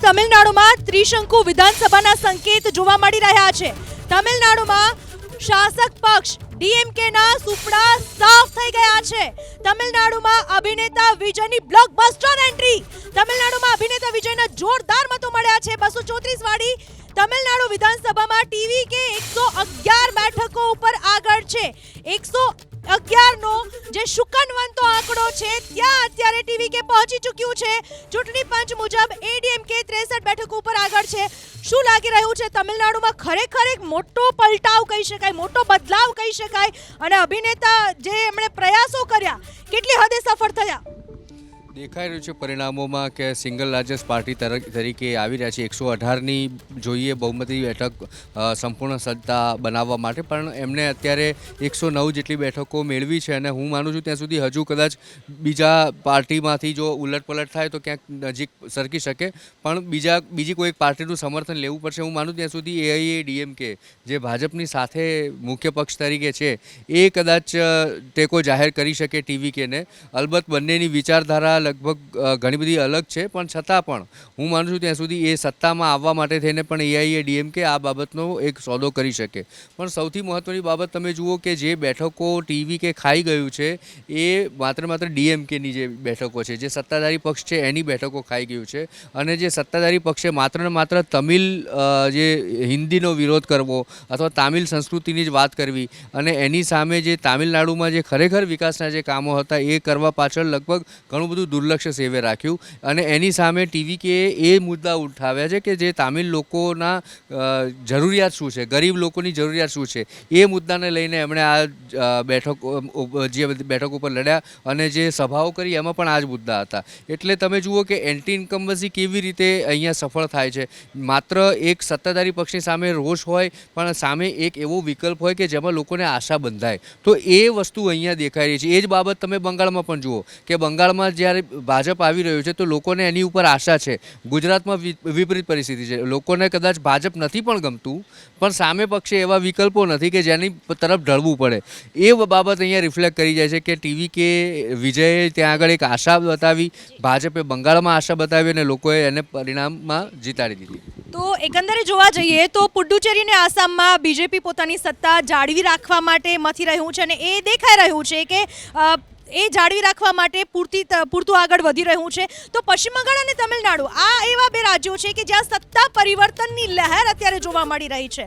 તમિલનાડુમાં ત્રિશંકુ વિધાનસભાના સંકેત જોવા મળી રહ્યા છે। તમિલનાડુમાં શાસક પક્ષ ડીએમકેના સુપડા સાફ થઈ ગયા છે। તમિલનાડુમાં અભિનેતા વિજયની બ્લોકબસ્ટર એન્ટ્રી। તમિલનાડુમાં અભિનેતા વિજયના જોરદાર મતો મળ્યા છે। 234 વાળી તમિલનાડુ વિધાનસભામાં ટીવી કે 111 બેઠકો ઉપર આગળ છે। 111 નો જે શુકનવંતો આંકડો છે ત્યાં અત્યારે ટીવી કે પહોંચી ચૂક્યું છે। ચૂંટણી પંચ મુજબ એડીએમકે 63 બેઠકો ઉપર આગળ છે। શું લાગી રહ્યું છે તમિલનાડુમાં ખરેખર એક મોટો પલટાવ કહી શકાય, મોટો બદલાવ કહી શકાય અને અભિનેતા જે એમણે પ્રયાસો કર્યા કેટલી હદે સફળ થયા? દેખાઈ રહ્યું છે પરિણામોમાં કે સિંગલ લાર્જેસ્ટ પાર્ટી તરીકે આવી રહ્યા છે। 118ની જોઈએ બહુમતી બેઠક સંપૂર્ણ સત્તા બનાવવા માટે, પણ એમને અત્યારે 109 જેટલી બેઠકો મેળવી છે અને હું માનું છું ત્યાં સુધી હજુ કદાચ બીજા પાર્ટીમાંથી જો ઉલટપલટ થાય તો ક્યાંક નજીક સરકી શકે, પણ બીજી કોઈ એક પાર્ટીનું સમર્થન લેવું પડશે। હું માનું ત્યાં સુધી એઆઈએડીએમકે જે ભાજપની સાથે મુખ્ય પક્ષ તરીકે છે એ કદાચ ટેકો જાહેર કરી શકે ટીવીકેને। અલબત્ત બંનેની વિચારધારા લગભગ ઘણી બધી અલગ છે, પણ છતાં પણ હું માનું છું ત્યાં સુધી એ સત્તામાં આવવા માટે થઈને પણ એઆઈએડીએમકે આ બાબતનો એક સોદો કરી શકે। પણ સૌથી મહત્ત્વની બાબત તમે જુઓ કે જે બેઠકો ટીવી કે ખાઈ ગયું છે એ માત્ર ડીએમકેની જે બેઠકો છે, જે સત્તાધારી પક્ષ છે એની બેઠકો ખાઈ ગયું છે। અને જે સત્તાધારી પક્ષે માત્ર તમિલ જે હિન્દીનો વિરોધ કરવો અથવા તામિલ સંસ્કૃતિની જ વાત કરવી અને એની સામે જે તામિલનાડુમાં જે ખરેખર વિકાસના જે કામો હતા એ કરવા પાછળ લગભગ ઘણું બધું દુર્લક્ષ્ય સેવે રાખ્યું અને એની સામે ટીવીકે એ મુદ્દા ઉઠાવ્યા છે કે જે તામિલ લોકોના જરૂરિયાત શું છે, ગરીબ લોકોની જરૂરિયાત શું છે, એ મુદ્દાને લઈને એમણે આ બેઠક ઉપર લડ્યા અને જે સભાઓ કરી એમાં પણ આ જ મુદ્દા હતા। એટલે તમે જુઓ કે એન્ટી ઇન્કમ્બન્સી કેવી રીતે અહીંયા સફળ થાય છે। માત્ર એક સત્તાધારી પક્ષની સામે રોષ હોય પણ સામે એક એવો વિકલ્પ હોય કે જેમાં લોકોને આશા બંધાય, તો એ વસ્તુ અહીંયા દેખાઈ રહી છે। એ જ બાબત તમે બંગાળમાં પણ જુઓ કે બંગાળમાં જ્યારે ભાજપ આવી રહ્યું છે તો લોકોને એની ઉપર આશા છે। ગુજરાતમાં વિપરીત પરિસ્થિતિ છે, લોકોને કદાચ ભાજપ નથી પણ ગમતું પણ સામે પક્ષે એવા વિકલ્પો નથી કે જેની તરફ ઢળવું પડે। એ બાબત અહીંયા રિફ્લેક્ટ કરી જાય છે કે ટીવી કે વિજયે ત્યાં આગળ એક આશા બતાવી, ભાજપે બંગાળમાં આશા બતાવી અને લોકોએ એને પરિણામમાં જીતાડી દીધી। તો એકંદરે જોવા જઈએ તો પુડ્ડુચેરી અને આસામમાં બીજેપી પોતાની સત્તા જાળવી રાખવા માટે મથી રહ્યું છે અને એ દેખાઈ રહ્યું છે કે એ જાળવી રાખવા માટે પૂરતું આગળ વધી રહ્યું છે। તો પશ્ચિમ બંગાળ અને તમિલનાડુ આ એવા બે રાજ્યો છે કે જ્યાં સત્તા પરિવર્તનની લહેર અત્યારે જોવા મળી રહી છે।